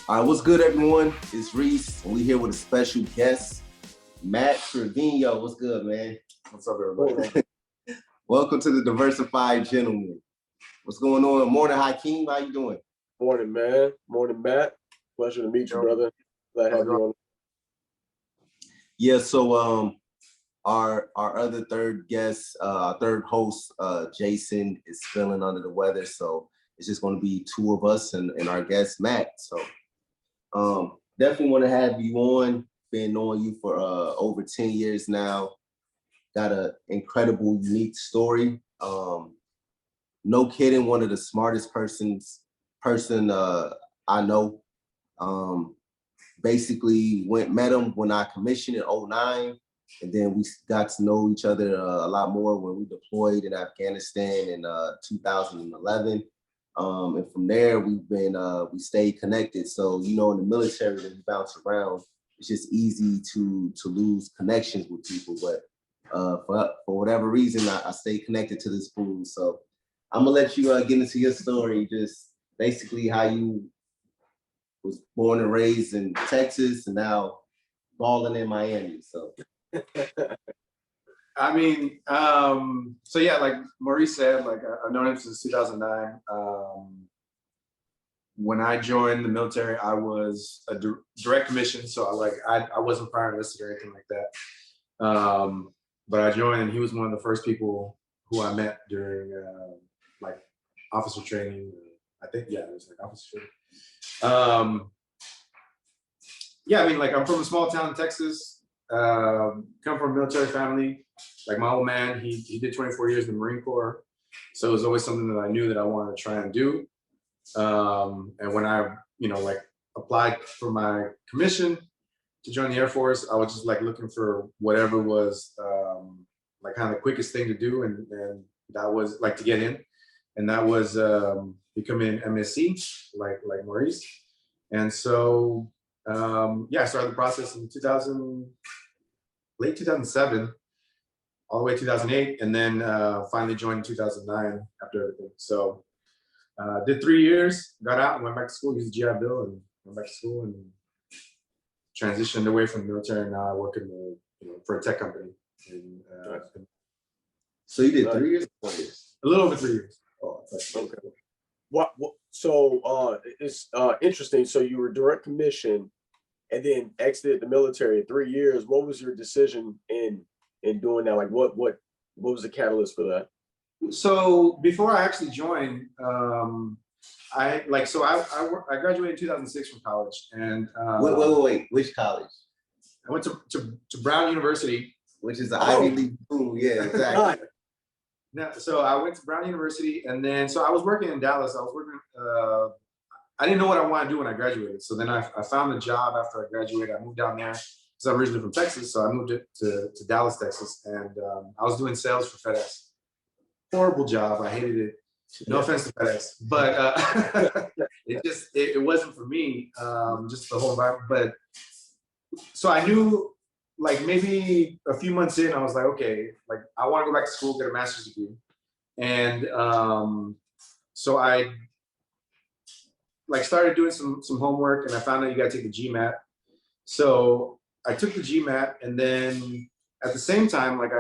All right, what's good, everyone? It's Reese, and we're here with a special guest, Matt Trevino. What's good, man? What's up, everybody? Welcome to the Diversified Gentleman. What's going on? Morning, Hakeem. How you doing? Morning, man. Morning, Matt. Pleasure to meet you, brother. Glad to have you on. Yeah, so our other third guest, our third host, Jason, is feeling under the weather, so it's just going to be two of us and our guest, Matt. So definitely want to have you on. Been knowing you for over 10 years now. Got an incredible, unique story. No kidding, one of the smartest person I know. Basically met him when I commissioned in 2009, and then we got to know each other a lot more when we deployed in Afghanistan in 2011. And from there, we stayed connected. So, in the military, when you bounce around, it's just easy to lose connections with people. But for whatever reason, I stay connected to this fool. So I'm gonna let you get into your story, just basically how you was born and raised in Texas and now balling in Miami. So I mean, so yeah, like Maurice said, like I've known him since 2009. When I joined the military, I was a direct commission, so I wasn't prior enlisted or anything like that. But I joined, and he was one of the first people who I met during like officer training. I think, yeah, it was like officer training. Yeah, I mean, like I'm from a small town in Texas. Come from a military family. Like my old man, he did 24 years in the Marine Corps, so it was always something that I knew that I wanted to try and do. And when I, like applied for my commission to join the Air Force, I was just like looking for whatever was like kind of the quickest thing to do, and that was like to get in, and that was becoming MSC, like Maurice. And so yeah, I started the process in late 2007, all the way to 2008, and then finally joined in 2009 after everything. So did 3 years, got out, and went back to school, used the GI Bill, and went back to school and transitioned away from the military. And now I work for a tech company. So you did 3 years or 4 years? A little over 3 years. Oh, okay. What? So it's interesting. So you were direct commission, and then exited the military in 3 years. What was your decision in doing that? Like, what was the catalyst for that? So before I actually joined, I graduated in 2006 from college, and wait, which college? I went to Brown University, which is the Ivy League school. Yeah, exactly. So I went to Brown University, and then so I was working in Dallas. I was working. I didn't know what I wanted to do when I graduated. So then I found a job after I graduated. I moved down there because I'm originally from Texas. So I moved to Dallas, Texas, and I was doing sales for FedEx. Horrible job. I hated it. No offense to FedEx, but it wasn't for me. Just the whole environment. But so I knew, like maybe a few months in, I was like, okay, like I want to go back to school, get a master's degree, and so I like started doing some homework, and I found out you got to take the GMAT. So I took the GMAT, and then at the same time, like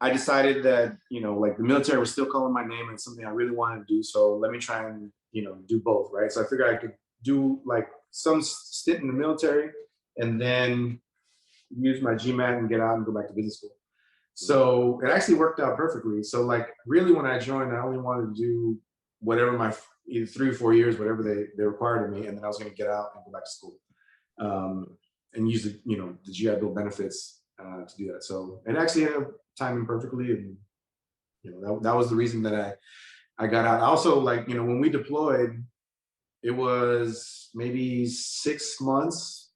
I decided that, like the military was still calling my name and something I really wanted to do. So let me try and, do both, right? So I figured I could do like some stint in the military and then use my GMAT and get out and go back to business school. So it actually worked out perfectly. So like really when I joined, I only wanted to do whatever my either 3 or 4 years, whatever they required of me. And then I was going to get out and go back to school and use the GI Bill benefits to do that. So it actually ended up timing perfectly, and that was the reason that I got out. Also, like when we deployed, it was maybe 6 months.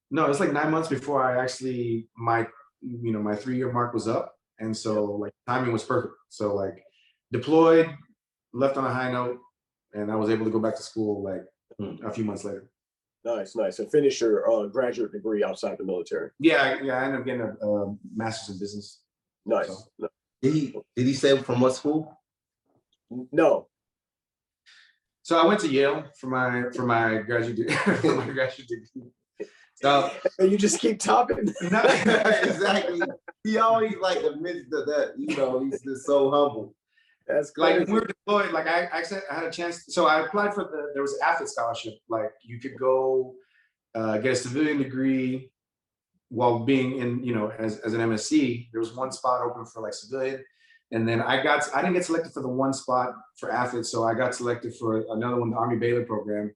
No, it was like 9 months before I actually my 3-year mark was up, and so like timing was perfect. So like deployed, left on a high note, and I was able to go back to school like a few months later. Nice. And finish your graduate degree outside the military. Yeah, I ended up getting a master's in business. Nice. So. Did he say from what school? No. So I went to Yale for my graduate degree. So And you just keep talking. no, Exactly. He always like admits that, you know, he's just so humble. That's like crazy. when we were deployed, like I had a chance. So I applied for there was an athlete scholarship. Like you could go get a civilian degree while being in, you know, as an MSc. There was one spot open for like civilian. And then I didn't get selected for the one spot for athletes. So I got selected for another one, the Army Baylor program.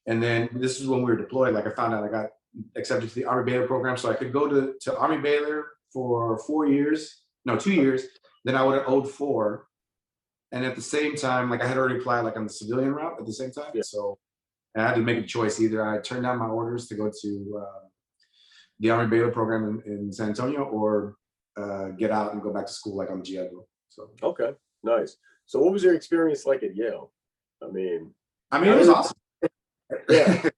And then this is when we were deployed. Like I found out I got accepted to the Army Baylor program. So I could go to Army Baylor for 2 years. Then I would have owed 4. And at the same time, like I had already applied like on the civilian route at the same time. Yeah. So I had to make a choice. Either I turned down my orders to go to the Army Baylor program in San Antonio, or get out and go back to school like on the GI Bill. So Okay, nice. So what was your experience like at Yale? I mean, it was awesome. Yeah.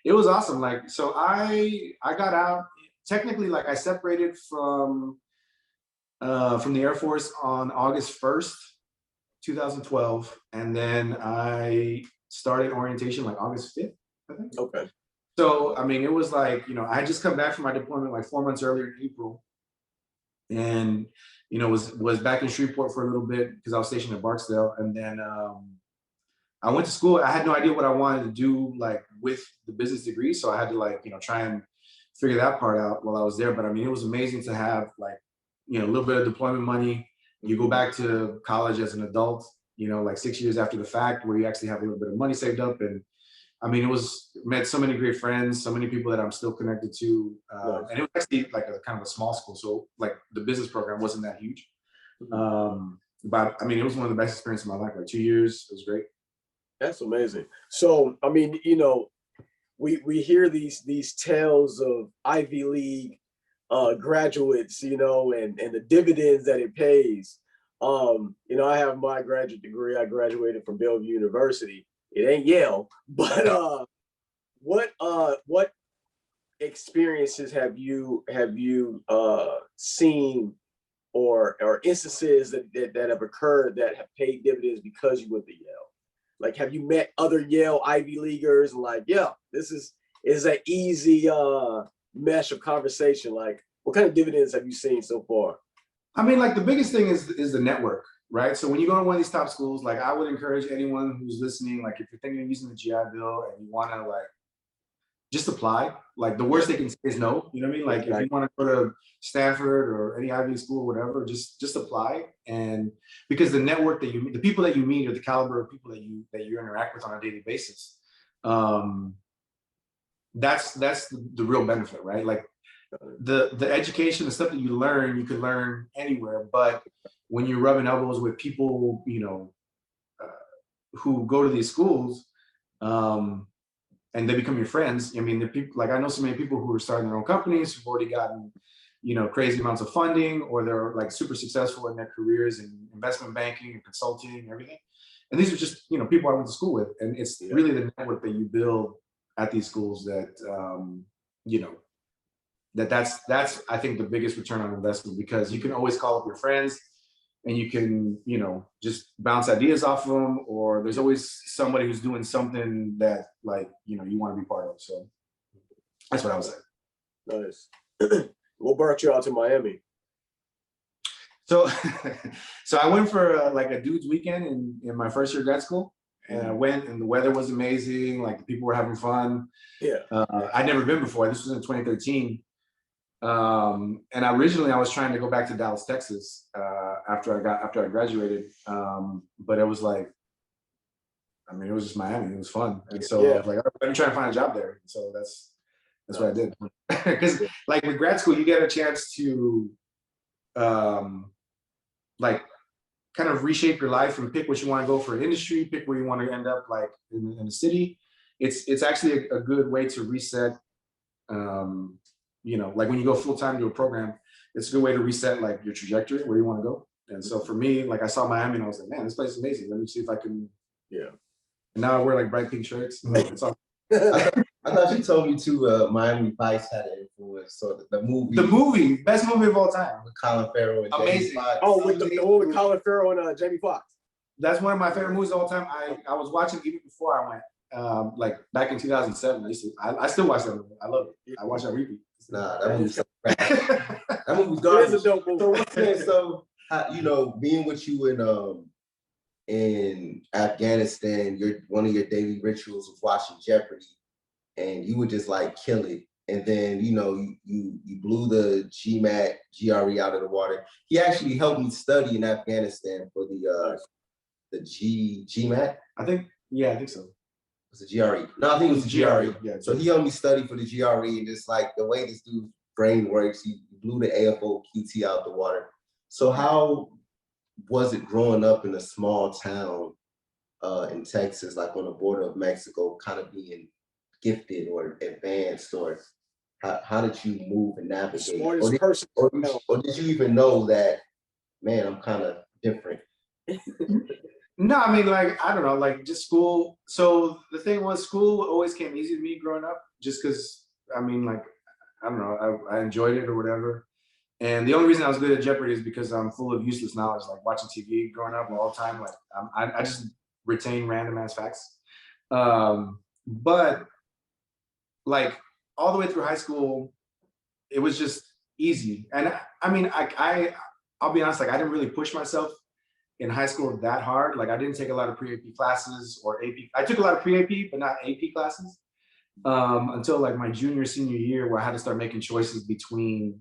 It was awesome. Like, so I got out, technically, like I separated from the Air Force on August 1st, 2012. And then I started orientation like August 5th, I think. Okay. So, I mean, it was like, you know, I had just come back from my deployment like 4 months earlier in April. And, you know, was back in Shreveport for a little bit because I was stationed at Barksdale. And then I went to school. I had no idea what I wanted to do like with the business degree. So I had to like, you know, try and figure that part out while I was there. But I mean, it was amazing to have like, you know, a little bit of deployment money. You go back to college as an adult, you know, like 6 years after the fact, where you actually have a little bit of money saved up. And I mean, met so many great friends, so many people that I'm still connected to. Nice. And it was actually like a kind of a small school. So like the business program wasn't that huge. But I mean, it was one of the best experiences of my life, like 2 years. It was great. That's amazing. So, I mean, you know, we hear these tales of Ivy League graduates, you know, and the dividends that it pays. You know, I have my graduate degree. I graduated from Yale University. It ain't Yale, but what experiences have you seen or instances that have occurred that have paid dividends because you went to Yale? Like, have you met other Yale Ivy Leaguers and like, yeah, this is an easy mesh of conversation? Like, what kind of dividends have you seen so far? I mean, like the biggest thing is the network, right? So when you go to one of these top schools, like I would encourage anyone who's listening, like if you're thinking of using the GI Bill and you want to like just apply, like the worst they can say is no. You know what I mean? Like if you want to go to Stanford or any Ivy League school or whatever, just apply. And because the network that the people that you meet, or the caliber of people that you interact with on a daily basis, that's the real benefit, right? Like the education, the stuff that you learn, you can learn anywhere. But when you're rubbing elbows with people, you know, who go to these schools, and they become your friends. I mean, the people, like I know so many people who are starting their own companies, who've already gotten, you know, crazy amounts of funding, or they're like super successful in their careers in investment banking and consulting and everything. And these are just, you know, people I went to school with. And it's really the network that you build at these schools that, you know, that's I think the biggest return on investment, because you can always call up your friends and you can, you know, just bounce ideas off of them, or there's always somebody who's doing something that, like, you know, you want to be part of. So that's what I would say. Nice. What brought you out to Miami? So, so I went for like a dude's weekend in my first year of grad school, and I went, and the weather was amazing. Like the people were having fun. Yeah. I'd never been before. This was in 2013. And originally I was trying to go back to Dallas, Texas, after I graduated. But it was like, I mean, it was just Miami. It was fun. And so I was like, let me try to find a job there. So that's what I did. Because like with grad school, you get a chance to like kind of reshape your life and pick what you want to go for industry, pick where you want to end up, like in the city. It's actually a good way to reset. You know, like when you go full time to a program, it's a good way to reset like your trajectory, where you want to go. And so for me, like I saw Miami and I was like, man, this place is amazing. Let me see if I can. Yeah. And now I wear like bright pink shirts. It's all. I thought you told me too. Miami Vice had an influence. So the movie, best movie of all time, with Colin Farrell and amazing. Jamie Foxx. Oh, with Colin Farrell and Jamie Foxx. That's one of my favorite movies of all time. I was watching even before I went. Like back in 2007, I still watch that movie. I love it. I watch that repeat. Nah, that movie's that movie's garbage. It is a dope movie. So what's that? So you know, being with you in Afghanistan, one of your daily rituals was watching Jeopardy, and you would just like kill it. And then you know you blew the GRE out of the water. He actually helped me study in Afghanistan for the GMAT. I think so. Was the GRE? No, I think it was the GRE. Yeah. So he helped me study for the GRE, and just like the way this dude's brain works, he blew the AFO QT out the water. So how was it growing up in a small town in Texas, like on the border of Mexico, kind of being gifted or advanced, or how did you move and navigate? Or did you even know that, man, I'm kind of different? No, I mean, like, I don't know, like just school. So the thing was, school always came easy to me growing up, just because, I mean, like, I don't know, I enjoyed it or whatever. And the only reason I was good at Jeopardy is because I'm full of useless knowledge, like watching TV growing up all the time. Like, I just retain random ass facts. But like all the way through high school, it was just easy. And I mean, I'll be honest, like I didn't really push myself in high school that hard. Like I didn't take a lot of pre-AP classes or AP. I took a lot of pre-AP, but not AP classes until like my senior year, where I had to start making choices between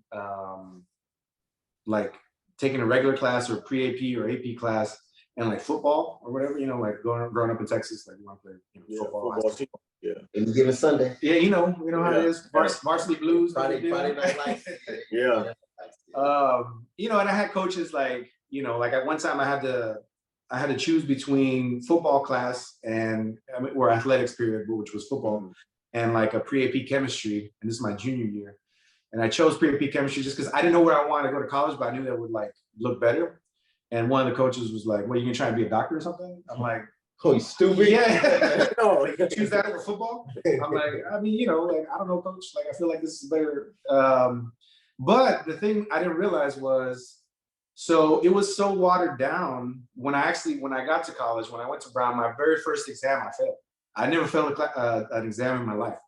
like taking a regular class or pre-AP or AP class and like football or whatever, you know, like growing up in Texas, like you want to play football team. Yeah. Any given Sunday. Yeah, you know how it is. Varsity Blues. Friday night lights. Yeah. You know, and I had coaches like, you know, like at one time I had to choose between football class and or athletics period, which was football, and like a pre-AP chemistry, and this is my junior year. And I chose pre-AP chemistry just because I didn't know where I wanted to go to college, but I knew that would like look better. And one of the coaches was like, "What, are you gonna try and be a doctor or something?" I'm like, "Oh, you stupid." Yeah. No, you choose that over football. I'm like, I mean, you know, like I don't know, coach. Like I feel like this is better. But the thing I didn't realize was, so it was so watered down when I got to college, when I went to Brown, my very first exam I failed. I never failed an exam in my life.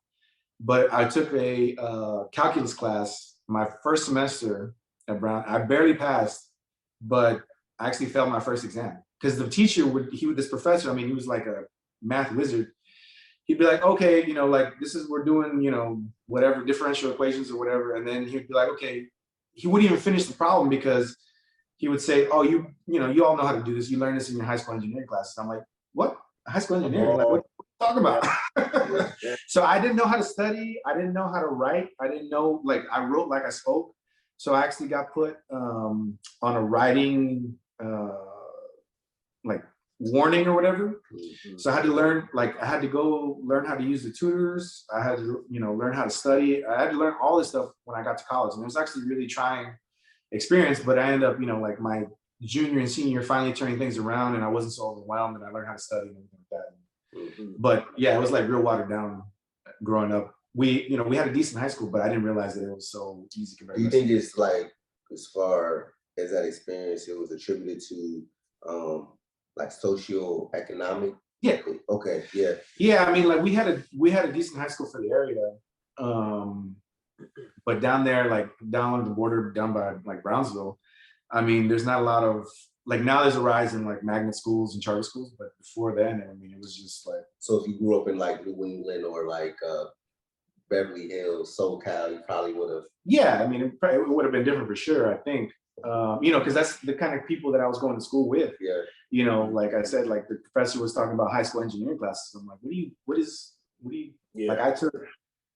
But I took a calculus class my first semester at Brown. I barely passed, but I actually failed my first exam because the teacher this professor, I mean, he was like a math wizard. He'd be like, okay, you know, like we're doing, you know, whatever differential equations or whatever. And then he'd be like, okay, he wouldn't even finish the problem because he would say, oh, you all know how to do this. You learned this in your high school engineering classes. I'm like, what? High school engineering? Like, what are you talking about? So I didn't know how to study. I didn't know how to write. I didn't know, like, I wrote like I spoke. So I actually got put on a writing, like, warning or whatever. So I had to learn, like, I had to go learn how to use the tutors. I had to, you know, learn how to study. I had to learn all this stuff when I got to college. And it was actually really trying experience, but I ended up, you know, like my junior and senior year finally turning things around, and I wasn't so overwhelmed, and I learned how to study and everything like that. But yeah, it was like real watered down growing up. We had a decent high school, but I didn't realize that it was so easy compared to. Do you think it's like, as far as that experience, it was attributed to like socioeconomic? Yeah. Okay. Yeah. Yeah, I mean, like we had a decent high school for the area. But down there, like down on the border, down by like Brownsville, I mean, there's not a lot of, like, now there's a rise in like magnet schools and charter schools, but before then, I mean, it was just like. So if you grew up in like New England or like Beverly Hills, SoCal, you probably would have. Yeah, I mean, it would have been different for sure, I think. You know, because that's the kind of people that I was going to school with. Yeah. You know, like I said, like the professor was talking about high school engineering classes. I'm like, what is yeah. Like I took,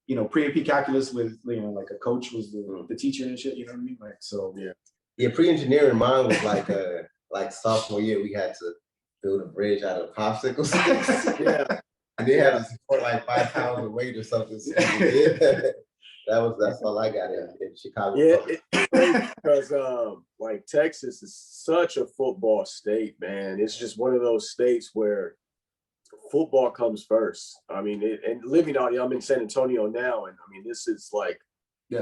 you know, pre-AP calculus with, you know, like a coach was the teacher and shit, you know what I mean? Like, so. Yeah. Yeah, pre-engineering, mine was like like sophomore year, we had to build a bridge out of popsicle sticks. Yeah. And they had to support like 5 pounds of weight or something. So, yeah. That's all I got in Chicago. Yeah, because like Texas is such a football state, man. It's just one of those states where football comes first. I mean, and living out here, I'm in San Antonio now, and I mean, this is like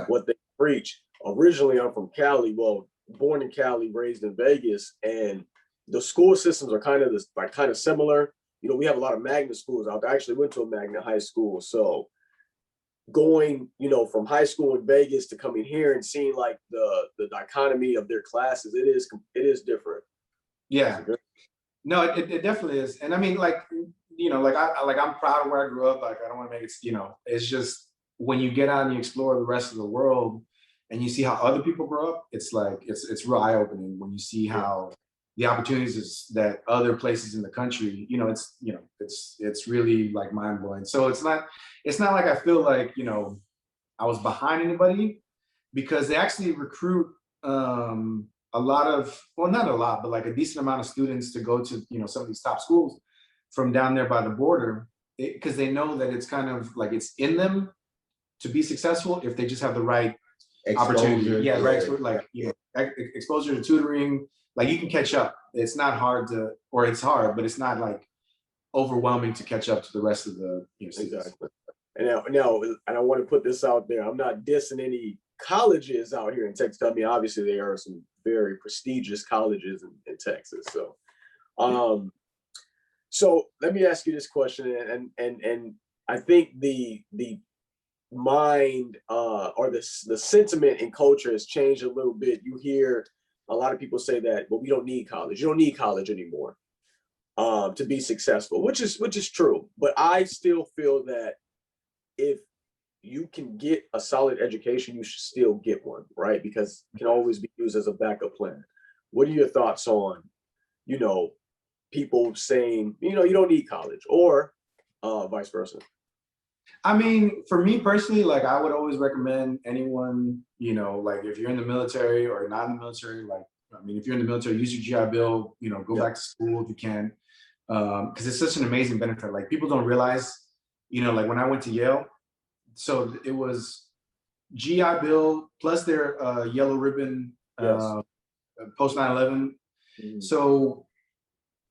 what they preach. Originally, I'm from Cali. Well, born in Cali, raised in Vegas, and the school systems are kind of similar. You know, we have a lot of magnet schools out there. I actually went to a magnet high school. So going, you know, from high school in Vegas to coming here and seeing like the dichotomy of their classes, it is different. Yeah. No, it definitely is. And I mean, like, you know, like I'm proud of where I grew up. Like, I don't want to make it, you know, it's just when you get out and you explore the rest of the world and you see how other people grow up, it's like, it's real eye-opening when you see how the opportunities that other places in the country, you know, it's really like mind-blowing. So it's not like I feel like, you know, I was behind anybody, because they actually recruit a lot of, well, not a lot, but like a decent amount of students to go to, you know, some of these top schools from down there by the border, because they know that it's kind of like it's in them to be successful if they just have the right opportunity. Yeah, right. Like, you know, exposure to tutoring, like you can catch up. It's not hard to, or it's hard, but it's not like overwhelming to catch up to the rest of the, you know, students. Exactly. And now, and I want to put this out there. I'm not dissing any colleges out here in Texas. I mean, obviously there are some very prestigious colleges in Texas. So, so let me ask you this question, and I think the mind or the sentiment in culture has changed a little bit. You hear a lot of people say that, well, we don't need college. You don't need college anymore to be successful, which is true. But I still feel that if you can get a solid education, you should still get one, right? Because it can always be used as a backup plan. What are your thoughts on, you know, people saying, you know, you don't need college, or vice versa? I mean, for me personally, like I would always recommend anyone, you know, like if you're in the military or not in the military, like, I mean, if you're in the military, use your GI Bill, you know, go back to school if you can, because it's such an amazing benefit. Like people don't realize, you know, like when I went to Yale, so it was GI Bill plus their yellow ribbon post 9/11. Mm-hmm. So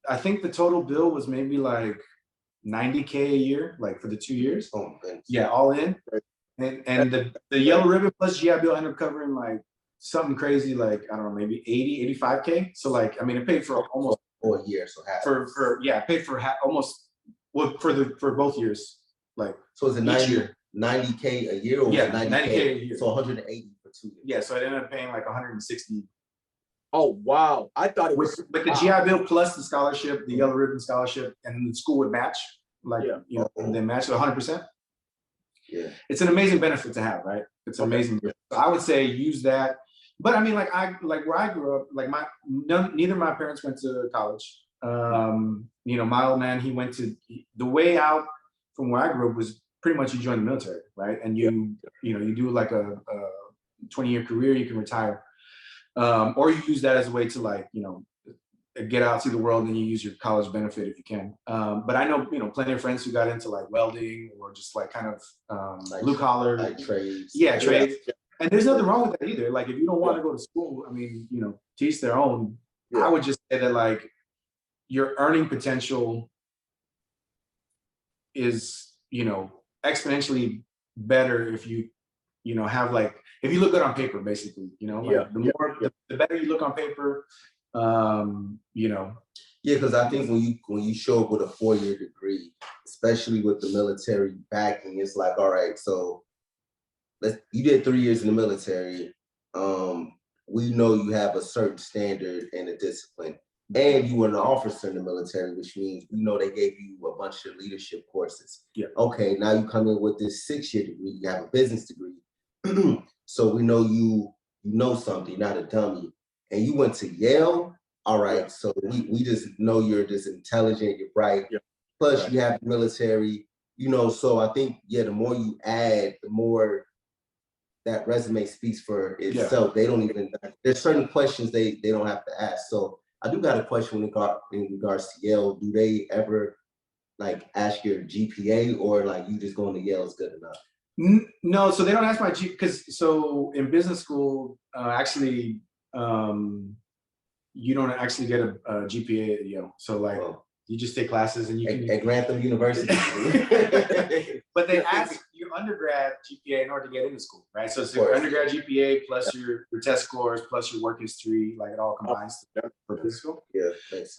I think the total bill was maybe like $90K a year, like for the 2 years. Oh, thanks. Yeah, all in. And the yellow ribbon plus GI Bill ended up covering like something crazy, like, I don't know, maybe 85K. So like, I mean, it paid for almost for a year. So half paid for almost, well, for both years. Like, so is it 90K a year, or yeah, 90K a year? So 180 for 2 years. Yeah, so it ended up paying like 160. Oh with the GI Bill plus the scholarship, the yellow ribbon scholarship, and the school would match, like, you know, and they match it 100%. Yeah, it's an amazing benefit to have, right? It's amazing. So I would say use that. But I mean, like where I grew up, like neither of my parents went to college. You know, my old man, he went to, the way out from where I grew up was pretty much you join the military, right? And you know, you do like a 20-year career, you can retire. Or you use that as a way to, like, you know, get out, see the world, and you use your college benefit if you can. But I know, you know, plenty of friends who got into like welding or just like kind of like blue collar, like trades. Yeah, trades. Yeah. And there's nothing wrong with that either. Like, if you don't want to go to school, I mean, you know, to each their own. I would just say that, like, your earning potential is, you know, exponentially better if you know, have, like, if you look good on paper, basically, you know, like the better you look on paper, you know. Yeah, because I think when you show up with a 4-year degree, especially with the military backing, it's like, all right, so you did 3 years in the military. We know you have a certain standard and a discipline, and you were an officer in the military, which means we know they gave you a bunch of leadership courses. Yeah. Okay, now you come in with this 6-year degree. You have a business degree. So we know you know something, not a dummy. And you went to Yale. All right. So we just know you're just intelligent, you're bright. Yeah. Plus you have the military, you know, so I think, the more you add, the more that resume speaks for itself. They don't even, there's certain questions they don't have to ask. So I do got a question in regards to Yale. Do they ever like ask your GPA, or like you just going to Yale is good enough? No, so they don't ask my GPA, because so in business school, actually, you don't actually get a GPA at Yale. So like, you just take classes and you can at Grantham University. But they ask your undergrad GPA in order to get into school, right? So it's your undergrad GPA plus your test scores plus your work history, like it all combines for business school. Yeah. Thanks.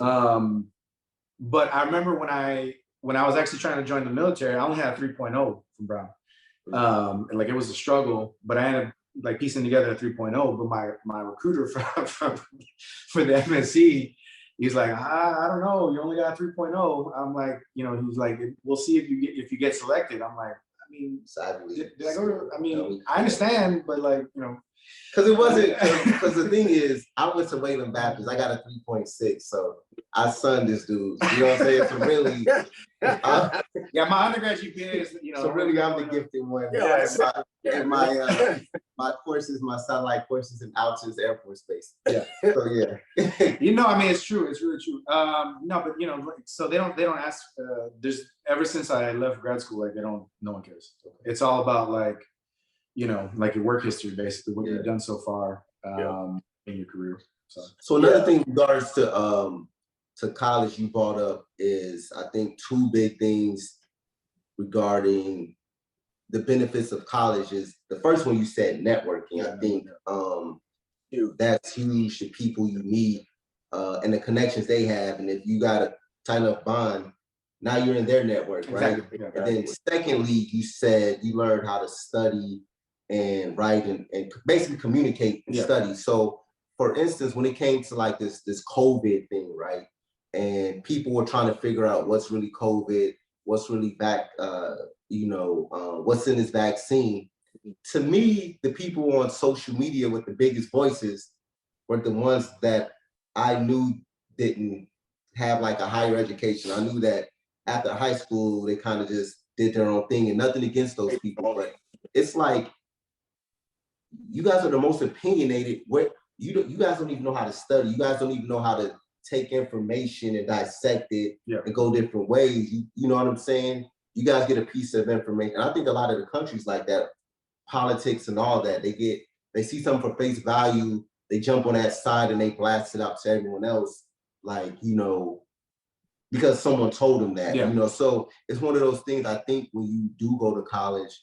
But I remember when I was actually trying to join the military, I only had a 3.0 from Brown. And like it was a struggle, but I ended up like piecing together a 3.0. But my recruiter for the MSc, he's like, I don't know, you only got a 3.0. I'm like, you know, he's like, we'll see if you get selected. I'm like, I mean, did I go to? I mean, I understand, but like, you know, because it wasn't. Because the thing is, I went to Wayland Baptist. I got a 3.6, so I sunned this dude. You know what I'm saying? So really, yeah, my undergrad GPA is, you know. So really, I'm the gifted one. Yeah, My courses, my satellite courses in Altus Air Force Base. Yeah. So yeah. You know, I mean, it's true. It's really true. No, but you know, so they don't ask. There's ever since I left grad school, like no one cares. It's all about like, you know, like your work history, basically what you've done so far in your career. So another thing in regards to college you brought up is, I think, two big things regarding the benefits of college. Is the first one you said, networking. I think that's huge, the people you meet and the connections they have. And if you got a tight enough bond, now you're in their network, right? Exactly. Yeah, and then secondly, you said you learned how to study and write and basically communicate and study. So for instance, when it came to like this COVID thing, right? And people were trying to figure out what's really COVID, what's really what's in this vaccine. To me, the people on social media with the biggest voices were the ones that I knew didn't have like a higher education. I knew that after high school, they kind of just did their own thing, and nothing against those people, but it's like, you guys are the most opinionated. You guys don't even know how to study. You guys don't even know how to take information and dissect it and go different ways. You know what I'm saying? You guys get a piece of information. And I think a lot of the countries like that, politics and all that, they see something for face value, they jump on that side and they blast it out to everyone else, like, you know, because someone told them that, you know. So it's one of those things. I think when you do go to college,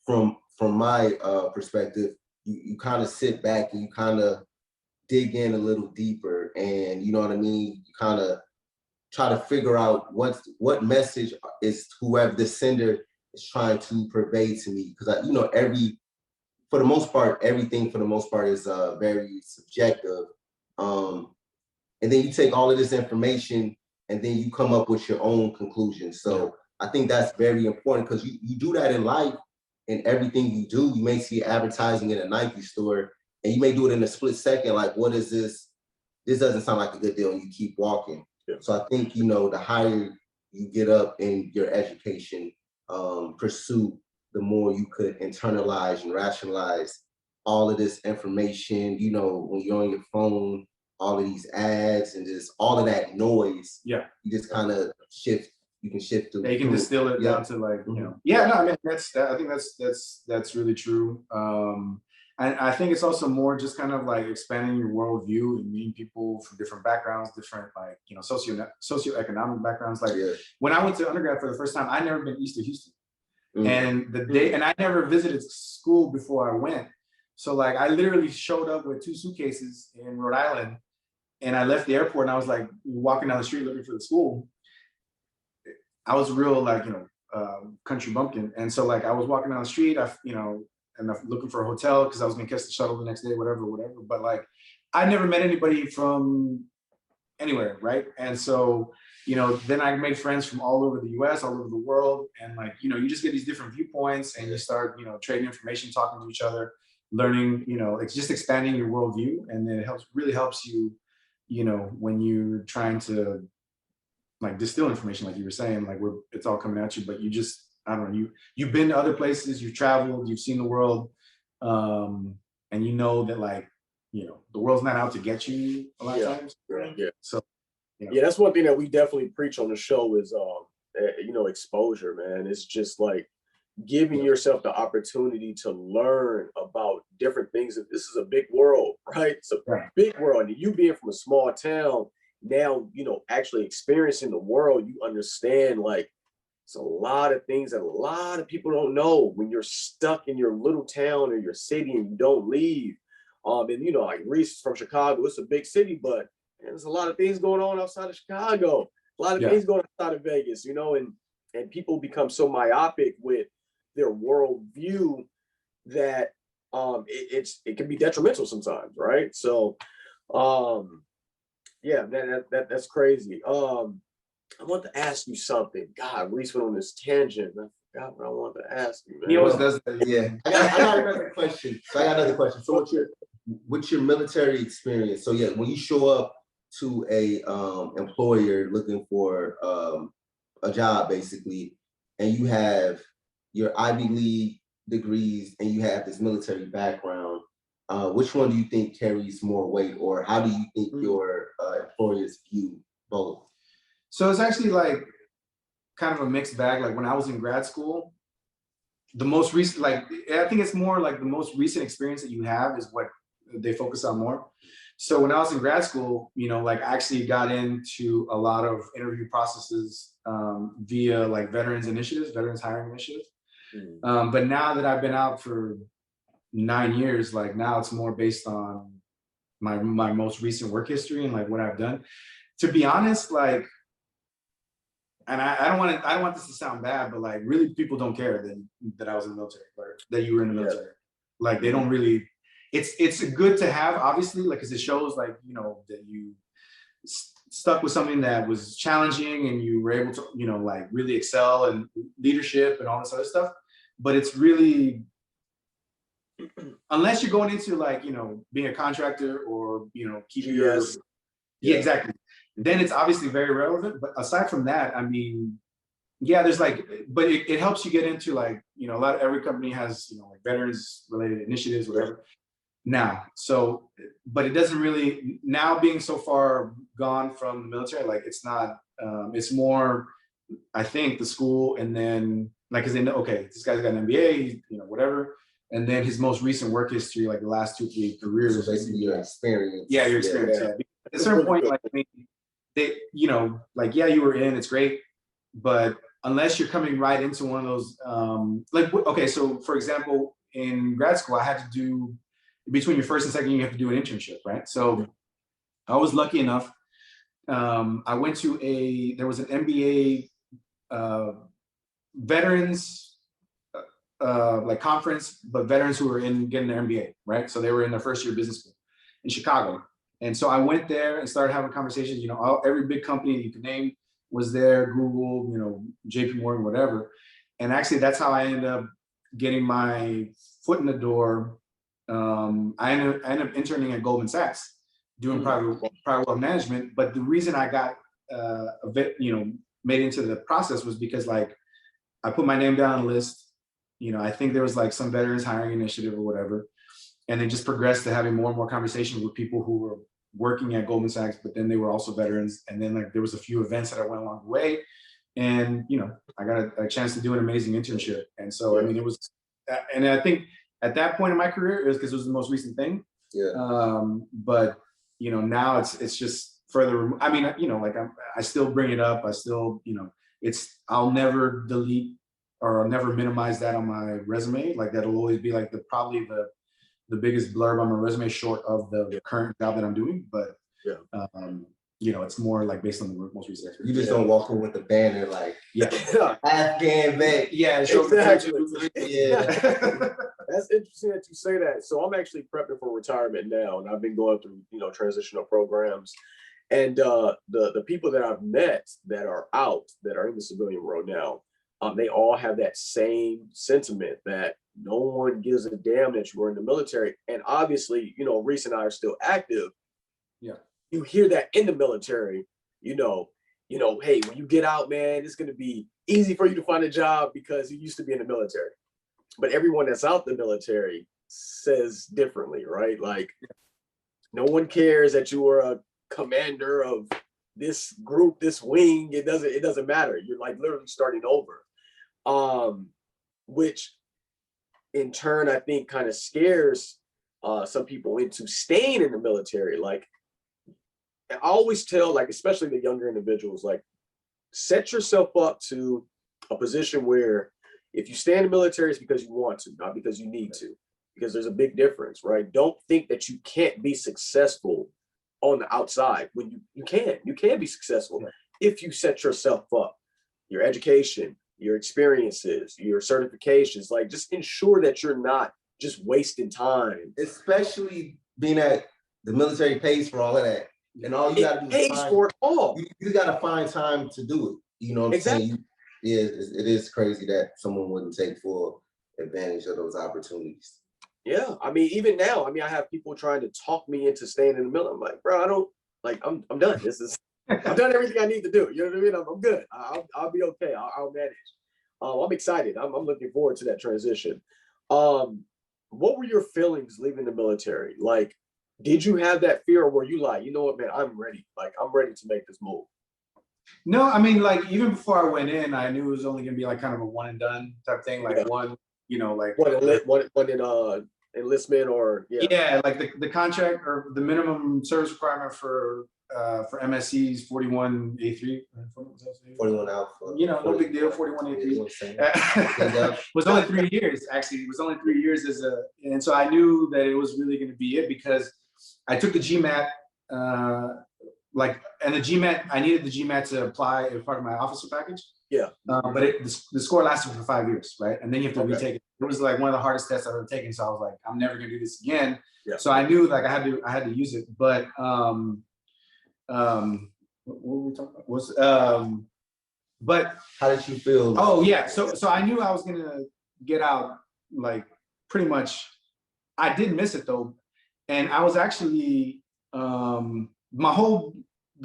from my perspective, you kind of sit back and you kind of dig in a little deeper, and you know what I mean? You kind of try to figure out what message is whoever the sender is trying to convey to me. Because everything for the most part is very subjective. And then you take all of this information and then you come up with your own conclusions. So I think that's very important, because you do that in life. In everything you do, you may see advertising in a Nike store, and you may do it in a split second. Like, what is this? This doesn't sound like a good deal, and you keep walking. Yeah. So I think, the higher you get up in your education pursuit, the more you could internalize and rationalize all of this information. When you're on your phone, all of these ads and just all of that noise. Yeah. You just kind of shift. You can shift through. They can distill it down to like, Yeah, no, I mean, I think that's really true. And I think it's also more just kind of like expanding your worldview and meeting people from different backgrounds, different like, socioeconomic backgrounds. Like when I went to undergrad for the first time, I'd never been east of Houston. And I never visited school before I went. So like I literally showed up with 2 suitcases in Rhode Island, and I left the airport and I was like walking down the street looking for the school. I was real like, country bumpkin. And so like I was walking down the street, and I'm looking for a hotel because I was gonna catch the shuttle the next day, whatever. But like, I never met anybody from anywhere, right? And so, then I made friends from all over the US, all over the world. And like, you just get these different viewpoints and you start, trading information, talking to each other, learning, it's just expanding your worldview. And then it really helps you, when you're trying to like distill information, like you were saying, like it's all coming at you, but you just, I don't know, you've been to other places, you've traveled, you've seen the world, and that like, the world's not out to get you a lot of times. Yeah. So, that's one thing that we definitely preach on the show is, exposure, man. It's just like giving yourself the opportunity to learn about different things. This is a big world, right? It's a big world. And you being from a small town, now, actually experiencing the world, you understand like it's a lot of things that a lot of people don't know when you're stuck in your little town or your city and you don't leave. And like Reese is from Chicago, it's a big city, but and there's a lot of things going on outside of Chicago, a lot of things going on outside of Vegas, you know, and people become so myopic with their worldview that it can be detrimental sometimes, right? So yeah, that's crazy. I want to ask you something. God, Reese went on this tangent. I forgot what I wanted to ask you, man. He always does that. Yeah, I got another question. So what's your military experience? So yeah, when you show up to a employer looking for a job, basically, and you have your Ivy League degrees and you have this military background, which one do you think carries more weight, or how do you think your employers view both? So it's actually like kind of a mixed bag. Like when I was in grad school, the most recent, like I think it's more like the most recent experience that you have is what they focus on more. So when I was in grad school, you know, like I actually got into a lot of interview processes via like veterans hiring initiatives. But now that I've been out for 9 years, like now it's more based on my most recent work history and like what I've done. To be honest, like, and I don't want this to sound bad, but like really people don't care that I was in the military, or that you were in the military. Like they don't really, it's good to have, obviously, like, cause it shows like, you know, that you stuck with something that was challenging and you were able to, you know, like really excel in leadership and all this other stuff. But it's really, unless you're going into like, you know, being a contractor or, you know, keeping your, exactly. Then it's obviously very relevant. But aside from that, I mean, yeah, there's like, but it helps you get into like, you know, every company has, you know, like veterans related initiatives, whatever. Now, so, but it doesn't really, now being so far gone from the military, like it's not, it's more, I think the school, and then like, cause they know, okay, this guy's got an MBA, you know, whatever. And then his most recent work history, like the last 2-3 careers. So basically your experience. Yeah, your experience. Yeah. At a certain point, like, I mean, they, you know, like, yeah, you were in, it's great. But unless you're coming right into one of those, like, okay, so for example, in grad school, I had to do, between your first and second year, you have to do an internship, right? So I was lucky enough. I went to there was an MBA veterans like conference, but veterans who were getting their MBA, right? So they were in their first year of business school in Chicago. And so I went there and started having conversations, you know, every big company you could name was there, Google, you know, JP Morgan, whatever. And actually that's how I ended up getting my foot in the door. I ended up interning at Goldman Sachs doing private wealth management. But the reason I got a bit, you know, made into the process was because like I put my name down on a list. You know, I think there was like some veterans hiring initiative or whatever, and then just progressed to having more and more conversations with people who were working at Goldman Sachs, but then they were also veterans. And then like there was a few events that I went along the way, and you know, I got a chance to do an amazing internship. And so I mean, it was, and I think at that point in my career, it was because it was the most recent thing. But you know, now it's just further. I mean, you know, like I still bring it up. I still, you know, I'll never delete or I'll never minimize that on my resume. Like that'll always be like probably the biggest blurb on my resume, short of the current job that I'm doing. But you know, it's more like based on the most recent experience. You just don't walk in with a banner like Afghan vet. Yeah, exactly. Yeah. That's interesting that you say that. So I'm actually prepping for retirement now, and I've been going through, you know, transitional programs. And the people that I've met that are out, that are in the civilian world now, they all have that same sentiment that no one gives a damn that you were in the military. And obviously, you know, Reese and I are still active. Yeah. You hear that in the military, you know, hey, when you get out, man, it's going to be easy for you to find a job because you used to be in the military. But everyone that's out the military says differently, right? Like, no one cares that you were a commander of this group, this wing. It doesn't matter. You're like literally starting over, which in turn I think kind of scares some people into staying in the military. Like, I always tell, like, especially the younger individuals, like, set yourself up to a position where if you stay in the military, it's because you want to, not because you need to, because there's a big difference, right? Don't think that you can't be successful on the outside when you can be successful if you set yourself up, your education, your experiences, your certifications, like just ensure that you're not just wasting time. Especially being at the military pays for all of that. And all you gotta do is pays for it all. You gotta find time to do it. You know what I'm saying? It is crazy that someone wouldn't take full advantage of those opportunities. Yeah, I mean, even now, I mean, I have people trying to talk me into staying in the middle. I'm like, bro, I don't like. I'm done. I've done everything I need to do. You know what I mean? I'm good. I'll be okay. I'll manage. I'm excited. I'm looking forward to that transition. What were your feelings leaving the military? Like, did you have that fear, or were you like, you know what, man, I'm ready. Like, I'm ready to make this move. No, I mean, like even before I went in, I knew it was only gonna be like kind of a one and done type thing, like one, you know, like one in enlistment or like the contract or the minimum service requirement for MSC's 41A3, 41 Alpha. You know, no big deal. 41A3 was only 3 years. Actually, it was only 3 years and so I knew that it was really going to be it because I took the GMAT. And the GMAT, I needed the GMAT to apply as part of my officer package. Yeah. But the score lasted for 5 years, right? And then you have to retake it. It was like one of the hardest tests I've ever taken. So I was like, I'm never gonna do this again. Yeah. So I knew like I had to use it. But what were we talking about? But how did you feel? Oh yeah. So I knew I was gonna get out like pretty much. I did miss it though. And I was actually the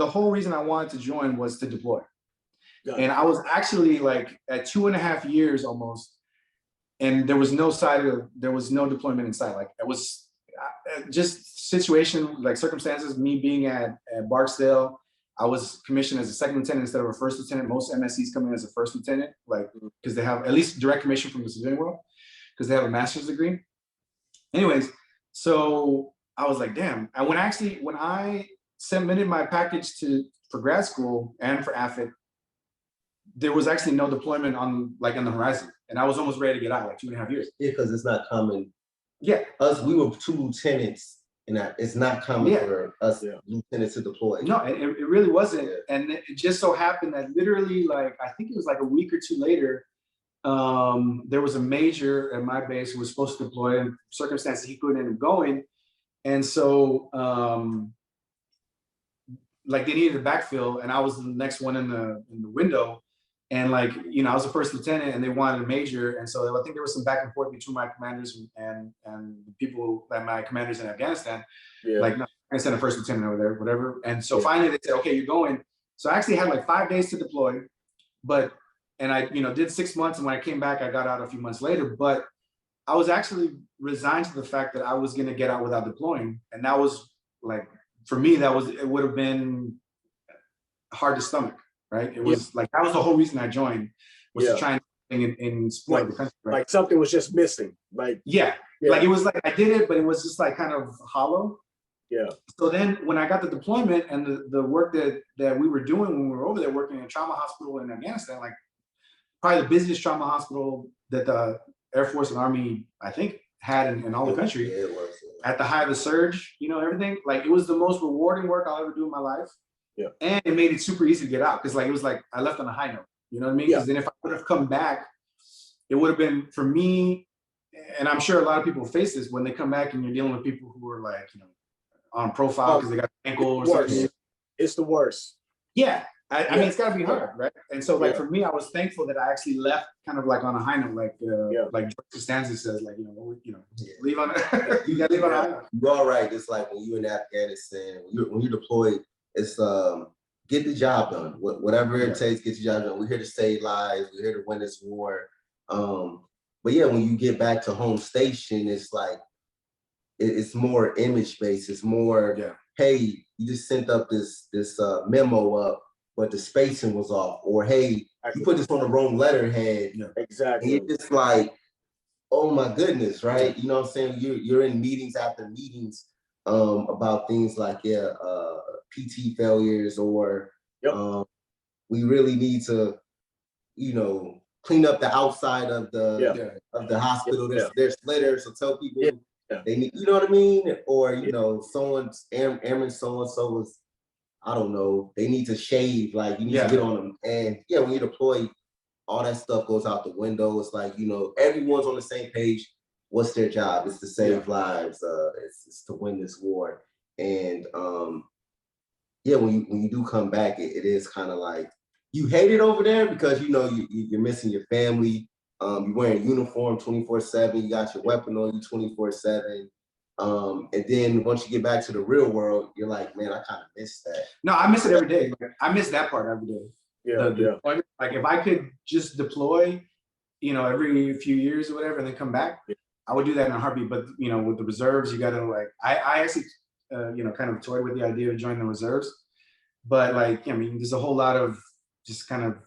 whole reason I wanted to join was to deploy. And I was actually like at 2.5 years almost, and there was no deployment in sight. Like it was just situation, like circumstances, me being at Barksdale, I was commissioned as a second lieutenant instead of a first lieutenant. Most MSCs come in as a first lieutenant, like because they have at least direct commission from the civilian world, because they have a master's degree. Anyways, so I was like, damn. And when I submitted my package for grad school and for AFIT, there was actually no deployment on the horizon, and I was almost ready to get out, like 2.5 years. Yeah, because it's not common. Yeah, we were 2 lieutenants, and it's not common for us lieutenants to deploy. No, it really wasn't, and it just so happened that literally, like I think it was like a week or two later, there was a major at my base who was supposed to deploy, and circumstances he couldn't end up going, and so like they needed a backfill, and I was the next one in the window. And like, you know, I was the first lieutenant and they wanted a major. And so I think there was some back and forth between my commanders and the people that my commanders in Afghanistan, like, no, I sent a first lieutenant over there, whatever. And so finally they said, okay, you're going. So I actually had like 5 days to deploy, and I, you know, did 6 months. And when I came back, I got out a few months later, but I was actually resigned to the fact that I was going to get out without deploying. And that was like, for me, it would have been hard to stomach. Right. It was like, that was the whole reason I joined, was to try and support the country. Right? Like something was just missing. Like, like it was like I did it, but it was just like kind of hollow. Yeah. So then when I got the deployment and the work that we were doing when we were over there working in a trauma hospital in Afghanistan, like probably the busiest trauma hospital that the Air Force and Army, I think, had in all the country. Yeah, it was. At the height of the surge, you know, everything. Like it was the most rewarding work I'll ever do in my life. Yeah. And it made it super easy to get out because like it was like I left on a high note. You know what I mean? Because then if I would have come back, it would have been for me, and I'm sure a lot of people face this when they come back and you're dealing with people who are like, you know, on profile because they got an ankle or something. It's the worst. Yeah. I mean, it's got to be hard, right? And so, like, for me, I was thankful that I actually left kind of like on a high note, like George Costanza says, like, leave on. You got to leave on a high note. You're all right. It's like when you're in Afghanistan, when you're deployed, it's get the job done. Whatever it takes, get the job done. We're here to save lives. We're here to win this war. But yeah, when you get back to home station, it's like it's more image based. It's more, hey, you just sent up this memo up, but the spacing was off, or hey, you put this on the wrong letterhead. Exactly. And it's just like, oh my goodness, right? You know what I'm saying? You're in meetings after meetings about things like PT failures, or we really need to, you know, clean up the outside of the hospital. There's litter, so tell people they need, you know what I mean? Or, you know, someone's airman so-and-so was, I don't know, they need to shave, like you need to get on them. And yeah, when you deploy, all that stuff goes out the window. It's like, you know, everyone's on the same page. What's their job? It's to save lives. It's to win this war. And yeah, when you do come back, it is kind of like you hate it over there because you know you're missing your family. You're wearing uniform 24/7. You got your weapon on you 24/7. And then once you get back to the real world, you're like, man, I kind of miss that. No, I miss it every day. I miss that part every day. Like if I could just deploy, you know, every few years or whatever, and then come back, I would do that in a heartbeat. But you know, with the reserves, you gotta like, I actually, you know, kind of toyed with the idea of joining the reserves, but like, I mean, there's a whole lot of just kind of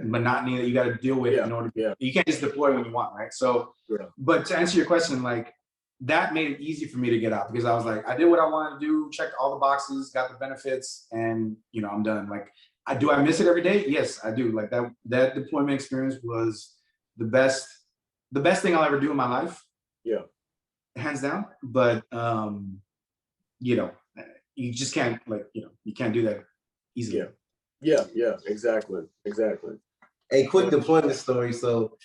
monotony that you got to deal with in order. You can't just deploy when you want, right? So, but to answer your question, like that made it easy for me to get out because I was like, I did what I wanted to do, checked all the boxes, got the benefits, and you know, I'm done. Like, do I miss it every day? Yes, I do. Like that deployment experience was the best thing I'll ever do in my life. Yeah, hands down. But you know, you just can't, like, you know, you can't do that easily. Yeah, exactly. A quick deployment story. So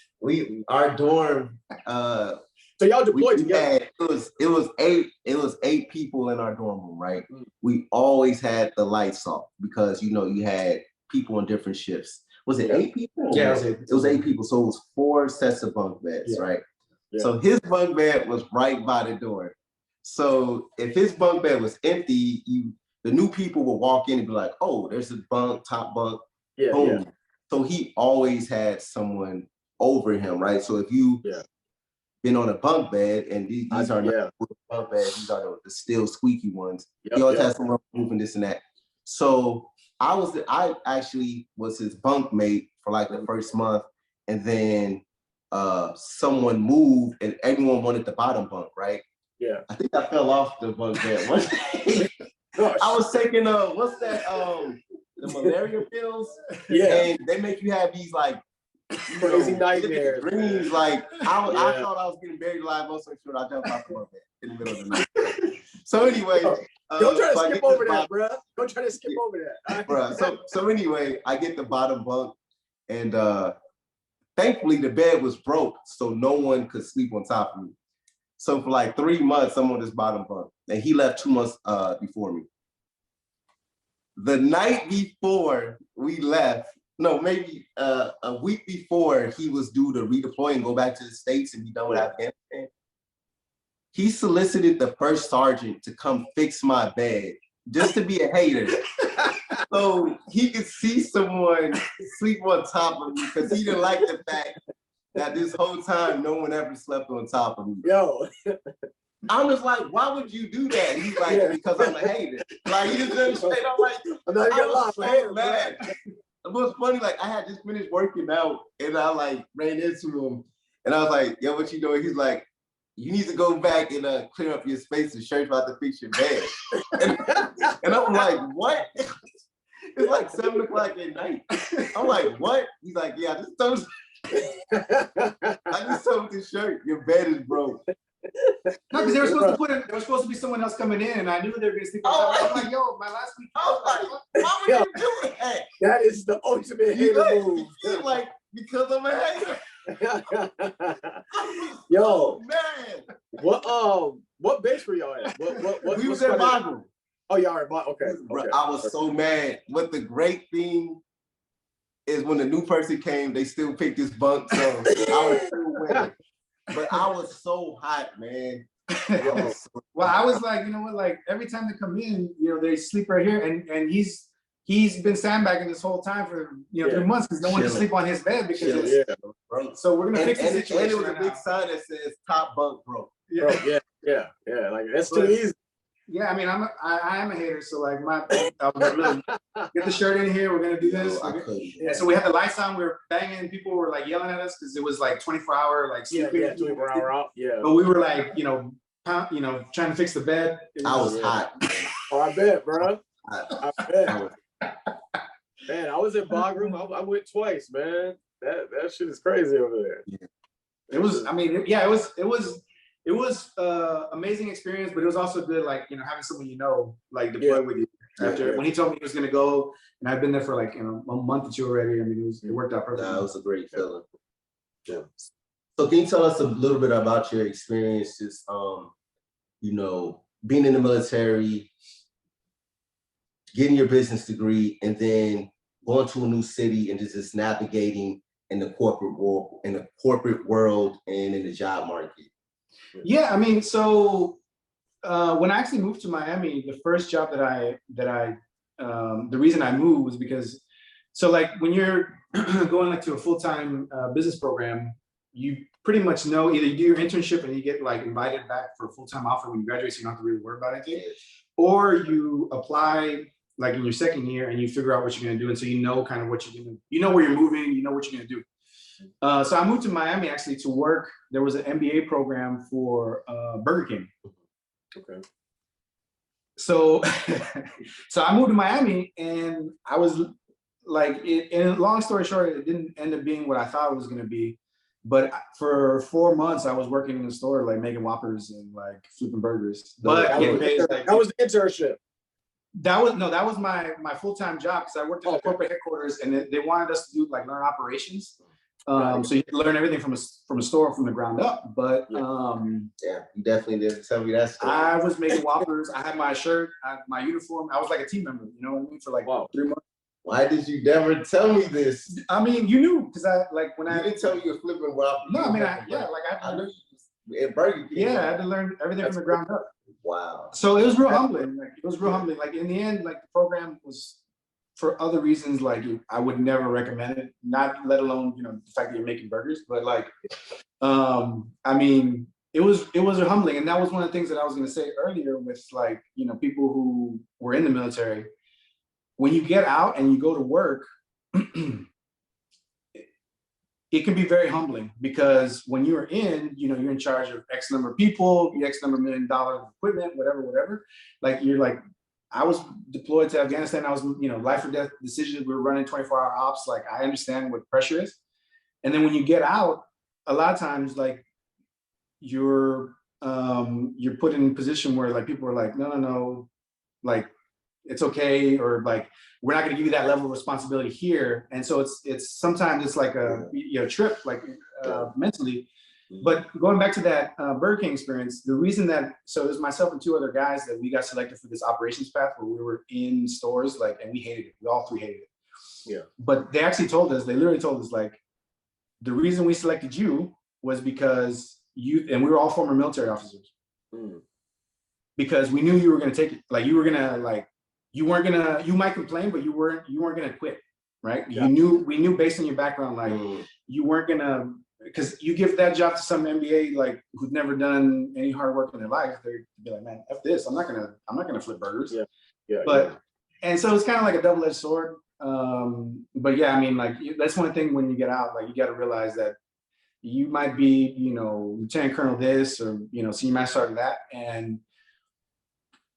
our dorm, so y'all deployed together. It was eight people in our dorm room, right? We always had the lights off because you know you had people on different shifts. Was it 8 people? Yeah, it was 8 people. So it was 4 sets of bunk beds, right? Yeah. So his bunk bed was right by the door. So if his bunk bed was empty, the new people would walk in and be like, "Oh, there's a bunk, top bunk." Boom. Yeah. So he always had someone over him, right? So if you been on a bunk bed, and these are not bunk beds, these are the still squeaky ones. He always has someone moving this and that. So I actually was his bunk mate for like the first month, and then someone moved, and everyone wanted the bottom bunk, right? Yeah, I think I fell off the bunk bed one day. I was taking what's that? The malaria pills. Yeah, and they make you have these like crazy nightmares. Dreams. Like I thought I was getting buried alive. Also, sure I jumped off the bunk bed in the middle of the night. So anyway, don't try to skip over that, bro. Don't try to skip over that, bro. So anyway, I get the bottom bunk, and thankfully the bed was broke, so no one could sleep on top of me. So for like 3 months, I'm on this bottom bunk, and he left 2 months before me. The night before we left, no, maybe a week before he was due to redeploy and go back to the States and be done with Afghanistan, he solicited the first sergeant to come fix my bed just to be a hater. So he could see someone sleep on top of me because he didn't like the fact that this whole time no one ever slept on top of me. Yo. I was like, why would you do that? And he's like, because I'm a hater. Like, he just understand. I'm like, I'm not even I was so mad. It was funny, like, I had just finished working out, and I, like, ran into him. And I was like, yo, what you doing? He's like, you need to go back and clear up your space and search about to fix your bed. And I'm like, what? It's like 7 o'clock at night. I'm like, what? He's like, yeah, I just told the shirt, your bed is broke. No, because they were supposed to there was supposed to be someone else coming in, and I knew they were gonna sleep. I'm like, yo, my last week. I was like, why would you do that? That is the ultimate hater move. Like, because I'm a hater. Yo, oh, man. What base were y'all at? What we was at Bagram. Oh, y'all are at okay. I was so mad. But the great thing is when the new person came, they still picked this bunk, so I was still winning. But I was so hot, man. Well, I was like, you know what? Like every time they come in, you know, they sleep right here, and he's been sandbagging this whole time for 3 months because no one can sleep on his bed because it's so we're gonna fix the situation. And it was a big sign that says top bunk broke. Yeah. Like that's too easy. Yeah, I mean, I am a hater, so like I was really, get the shirt in here. We're gonna do this. And so we had the lights on. We were banging. People were like yelling at us because it was like 24-hour like sleeping. 24-hour out. Yeah. But we were like, trying to fix the bed. I was hot. Oh, I bet, bro. I bet. Man, I was in Bagram. I went twice, man. That shit is crazy over there. Yeah. It was. I mean, it it was amazing experience, but it was also good, like, you know, having someone, you know, like deploy with you. After when he told me he was gonna go, and I've been there for like, you know, a month or two already. I mean, it worked out perfectly. That was a great feeling. Yeah. So can you tell us a little bit about your experiences, you know, being in the military, getting your business degree, and then going to a new city and just navigating in the corporate world, and in the job market? Yeah, I mean, so when I actually moved to Miami, the first job the reason I moved was because, so like when you're going like to a full-time business program, you pretty much know either you do your internship and you get like invited back for a full-time offer when you graduate, so you don't have to really worry about anything, or you apply like in your second year and you figure out what you're going to do, and so you know kind of what you're going to, you know where you're moving, you know what you're going to do. So I moved to Miami actually to work. There was an MBA program for Burger King. Okay. So, so I moved to Miami, and I was like, and long story short, it didn't end up being what I thought it was going to be. But for 4 months, I was working in the store, like making Whoppers and like flipping burgers. But getting paid, like, that was the internship. That was my full-time job, because I worked at the corporate headquarters, and they wanted us to do like learn operations. So you learn everything from a store from the ground up. But yeah, you definitely didn't tell me that story. I was making Whoppers. I had my shirt, my uniform. I was like a team member, you know what I mean, for like 3 months. Why did you never tell me this? I mean, you knew, because I like when you didn't tell me you were flipping Whoppers. No, I mean, I knew you in Burger King. Yeah, I had to learn everything from the ground up. Wow. So it was real humbling. Like, it was real humbling. Like in the end, like the program was, for other reasons, like I would never recommend it, not let alone, you know, the fact that you're making burgers, but like, I mean, it was humbling. And that was one of the things that I was going to say earlier with, like, you know, people who were in the military. When you get out and you go to work, it can be very humbling, because when you're in, you know, you're in charge of X number of people, X number of $1 million of equipment, whatever. Like, you're like, I was deployed to Afghanistan. I was, you know, life or death decisions. We were running 24-hour ops. Like, I understand what pressure is. And then when you get out, a lot of times, like, you're put in a position where like people are like, no, like, it's okay, or like, we're not going to give you that level of responsibility here. And so it's sometimes it's like a trip, like mentally. But going back to that Burger King experience, the reason that, so it was myself and 2 other guys that we got selected for this operations path where we were in stores, like, and we hated it. We all 3 hated it. Yeah. But they literally told us, like, the reason we selected you was because and we were all former military officers. Because we knew you were going to take it. Like, you were going to, like, you might complain, but you weren't going to quit, right? Yeah. We knew based on your background, like, you weren't going to, because you give that job to some MBA, like, who've never done any hard work in their life, they'd be like, man, F this, I'm not gonna flip burgers. And so it's kind of like a double-edged sword. But yeah, I mean, like, that's one thing when you get out, like, you got to realize that you might be, you know, Lieutenant Colonel this, or, you know, Senior Master Sergeant that, and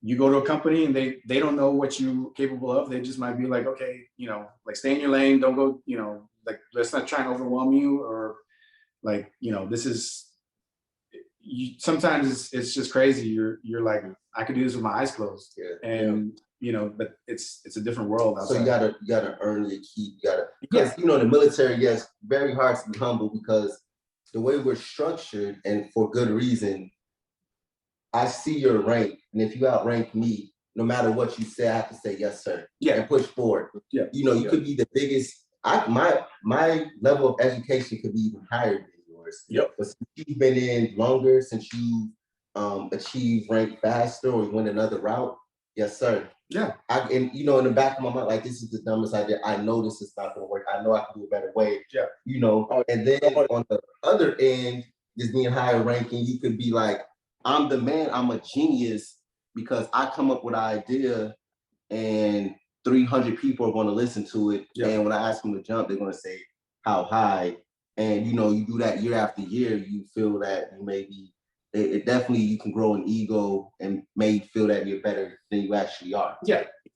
you go to a company and they don't know what you're capable of. They just might be like, okay, you know, like, stay in your lane, don't go, you know, like, let's not try and overwhelm you, or like, you know, this is, sometimes it's just crazy. You're like, I could do this with my eyes closed. You know, but it's a different world outside. So you gotta earn your keep. Because you know, in the military, yes, very hard to be humble, because the way we're structured, and for good reason, I see your rank, and if you outrank me, no matter what you say, I have to say yes, sir. And push forward. You know, you could be the biggest. My level of education could be even higher than yours. But since you've been in longer, since you achieved rank faster or you went another route, yes, sir. And you know, in the back of my mind, like, this is the dumbest idea. I know this is not gonna work. I know I can do a better way. You know, and then on the other end, just being higher ranking, you could be like, I'm the man, I'm a genius, because I come up with an idea and 300 people are going to listen to it. And when I ask them to jump, they're going to say, how high? And, you know, you do that year after year, you feel that you maybe, it definitely, you can grow an ego and may feel that you're better than you actually are.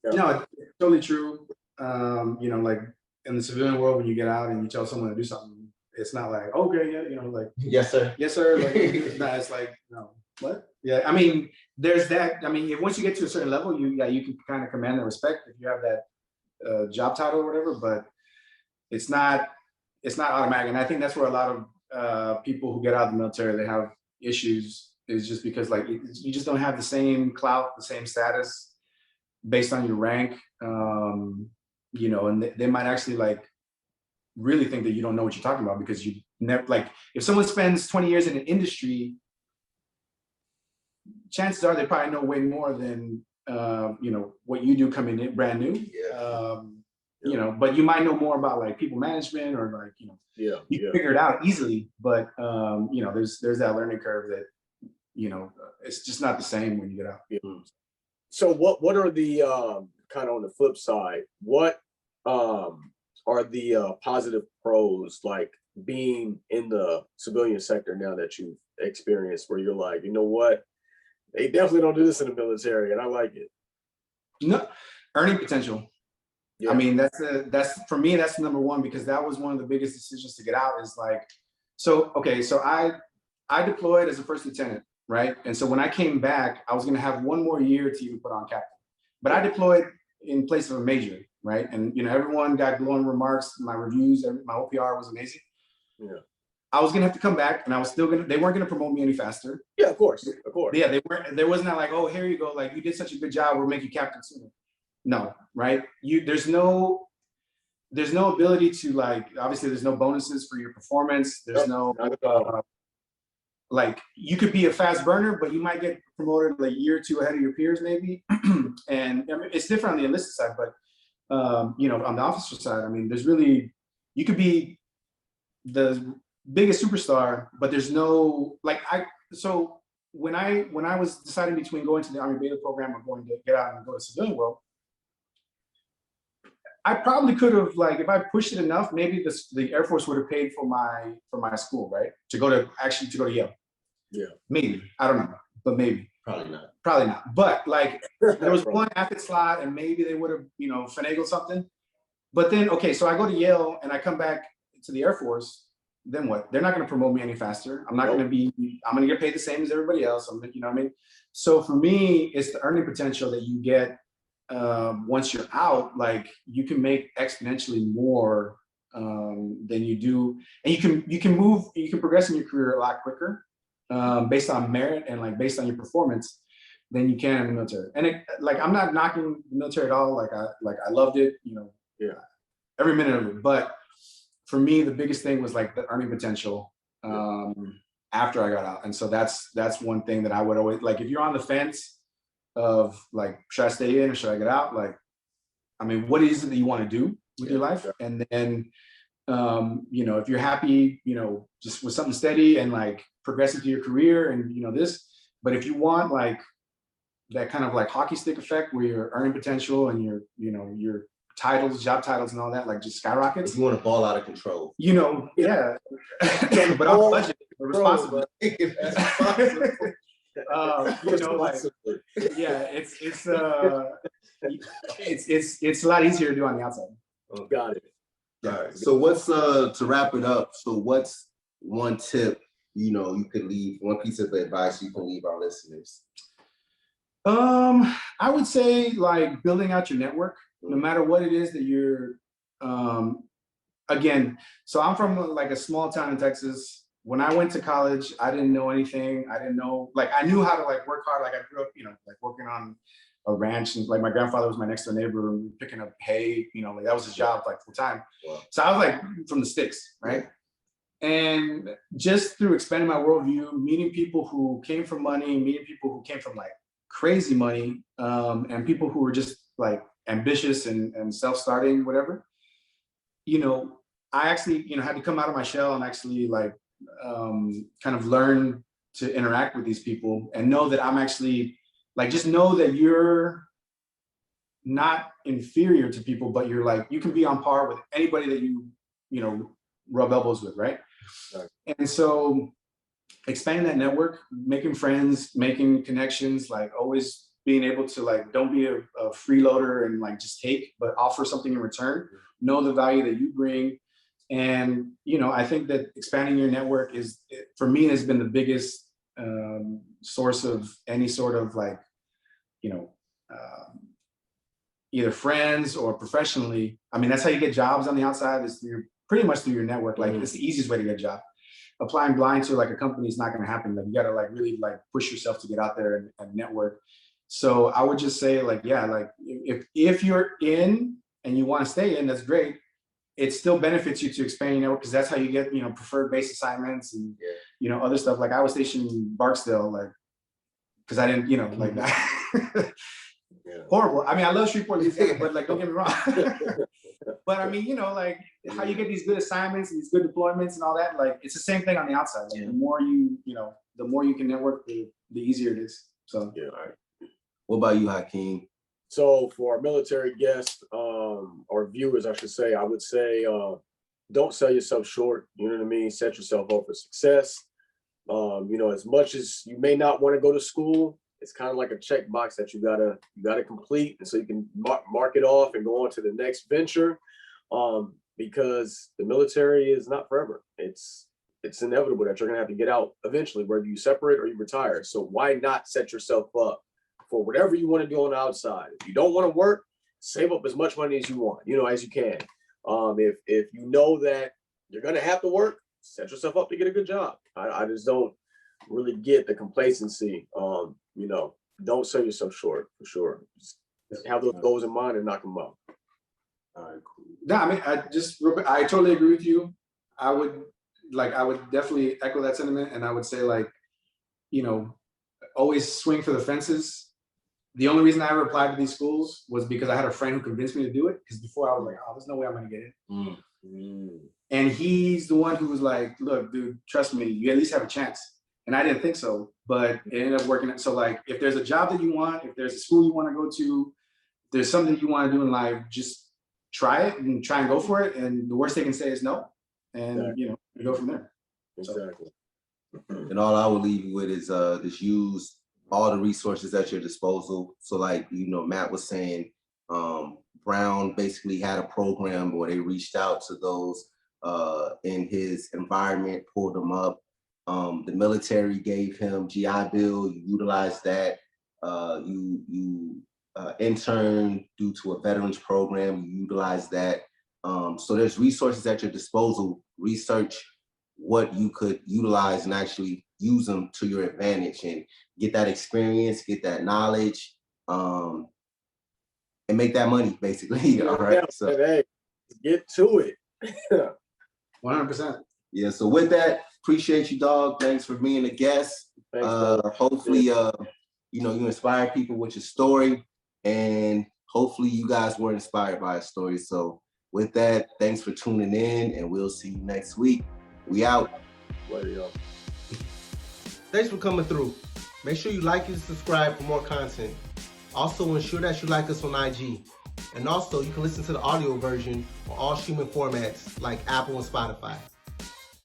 No, it's totally true. You know, like, in the civilian world, when you get out and you tell someone to do something, it's not like, okay, yeah, you know, like, Yes, sir. yes, sir. Like, it's like, no, what? Yeah, I mean, there's that. I mean, once you get to a certain level, you can kind of command the respect if you have that job title or whatever, but it's not automatic. And I think that's where a lot of people who get out of the military, they have issues, is just because like you just don't have the same clout, the same status based on your rank, you know, and they might actually like really think that you don't know what you're talking about because you never, like, if someone spends 20 years in an industry, chances are they probably know way more than you know, what you do coming in brand new. Yeah. You know, but you might know more about like people management or like, you know, you can figure it out easily, but you know, there's that learning curve that, you know, it's just not the same when you get out. Yeah. So what are the kind of on the flip side, what are the positive pros, like being in the civilian sector now that you've experienced, where you're like, you know what, they definitely don't do this in the military and I like it? No, earning potential. Yeah. I mean, that's for me, that's number one, because that was one of the biggest decisions to get out, is like, so, okay, so I deployed as a first lieutenant, right? And so when I came back, I was gonna have one more year to even put on captain, but I deployed in place of a major, right? And, you know, everyone got glowing remarks, my reviews, my OPR was amazing. Yeah. I was gonna have to come back and I was still gonna, they weren't gonna promote me any faster. Yeah, of course, of course. Yeah, they weren't, there wasn't that like, oh, here you go, like you did such a good job, we'll make you captain sooner. No, right? There's no ability to, like, obviously there's no bonuses for your performance. There's no, like, you could be a fast burner, but you might get promoted like a year or two ahead of your peers maybe. And I mean, it's different on the enlisted side, but you know, on the officer side, I mean, there's really, you could be the biggest superstar, but there's no, like, so when I was deciding between going to the Army Beta program or going to get out and go to civilian world, I probably could have, like, if I pushed it enough, maybe the Air Force would have paid for my school, right? To go to Yale. Yeah. Maybe, I don't know, but maybe. Probably not. Probably not. But like, there was one active slot, and maybe they would have, you know, finagled something. But then, okay, so I go to Yale and I come back to the Air Force. Then what? They're not going to promote me any faster. I'm not going to be. I'm going to get paid the same as everybody else. You know what I mean? So for me, it's the earning potential that you get. Once you're out, like, you can make exponentially more than you do, and you can progress in your career a lot quicker based on merit and like based on your performance than you can in the military. And like, I'm not knocking the military at all. Like I loved it, you know, every minute of it. But for me, the biggest thing was like the earning potential after I got out. And so that's one thing that I would always, like, if you're on the fence of like, should I stay in or should I get out? Like, I mean, what is it that you want to do with your life? And then, you know, if you're happy, you know, just with something steady and like progressing through your career and, you know, this, but if you want like that kind of like hockey stick effect where your earning potential and your, you know, your titles, job titles and all that, like, just skyrockets. If you want to ball out of control. You know, but off budget, responsible. You know, like, yeah, it's a lot easier to do on the outside. Got it. All right. So what's to wrap it up? So what's one tip, you know, you could leave, one piece of advice you can leave our listeners? I would say, like, building out your network, no matter what it is that you're. Again, so I'm from like a small town in Texas. When I went to college, I didn't know anything. I didn't know, like, I knew how to like work hard. Like, I grew up, you know, like working on a ranch, and like my grandfather was my next door neighbor and picking up hay, you know, like that was his job, like, full time. Wow. So I was like from the sticks, right? And just through expanding my worldview, meeting people who came from money, meeting people who came from like crazy money, and people who were just like ambitious and self-starting, whatever, you know, I actually, you know, had to come out of my shell and actually like kind of learn to interact with these people and know that I'm actually, like, just know that you're not inferior to people, but you're like, you can be on par with anybody that you know, rub elbows with, right? And so expanding that network, making friends, making connections, like always being able to, like, don't be a freeloader and like just take, but offer something in return, know the value that you bring, And, you know, I think that expanding your network is, for me, has been the biggest source of any sort of like, you know, either friends or professionally. I mean, that's how you get jobs on the outside, is pretty much through your network. Like, it's the easiest way to get a job. Applying blind to like a company is not going to happen. Like, you got to like really like push yourself to get out there and network. So I would just say like, yeah, like if you're in and you want to stay in, that's great. It still benefits you to expand your network, because that's how you get, you know, preferred base assignments and, you know, other stuff. Like, I was stationed in Barksdale, like, because I didn't, you know, like that. Horrible. I mean, I love Shreveport, Louisiana, but like, don't get me wrong. But I mean, you know, like how you get these good assignments and these good deployments and all that, like, it's the same thing on the outside. Like, the more you know, the more you can network, the easier it is. So yeah. All right. What about you, Hakeem? So for our military guests, or viewers, I should say, I would say, don't sell yourself short. You know what I mean? Set yourself up for success. You know, as much as you may not want to go to school, it's kind of like a checkbox that you gotta complete, and so you can mark it off and go on to the next venture. Because the military is not forever. It's inevitable that you're gonna have to get out eventually, whether you separate or you retire. So why not set yourself up for whatever you want to do on the outside? If you don't want to work, save up as much money as you want, you know, as you can. If you know that you're gonna have to work, set yourself up to get a good job. I just don't really get the complacency. You know, don't sell yourself short, for sure. Just have those goals in mind and knock them out. All right, cool. No, I mean, I totally agree with you. I would definitely echo that sentiment, and I would say, like, you know, always swing for the fences. The only reason I ever applied to these schools was because I had a friend who convinced me to do it. Because before I was like, oh, there's no way I'm gonna get in. And he's the one who was like, look, dude, trust me, you at least have a chance. And I didn't think so, but it ended up working. So like, if there's a job that you want, if there's a school you want to go to, if there's something that you want to do in life, just try it and try and go for it. And the worst they can say is no. And, you know, you go from there. Exactly. And all I will leave you with is just use all the resources at your disposal. So like, you know, Matt was saying, Brown basically had a program where they reached out to those in his environment, pulled them up. The military gave him GI Bill, you utilized that. You interned due to a veterans program, you utilize that. So there's resources at your disposal. Research what you could utilize and actually use them to your advantage and get that experience, get that knowledge, and make that money, basically. All right. So hey, get to it. 100%. Yeah. So with that, appreciate you, dog. Thanks for being a guest. Thanks, hopefully, you know, you inspire people with your story, and hopefully you guys were inspired by a story. So with that, thanks for tuning in, and we'll see you next week. We out. Thanks for coming through. Make sure you like and subscribe for more content. Also, ensure that you like us on IG. And also, you can listen to the audio version on all streaming formats like Apple and Spotify.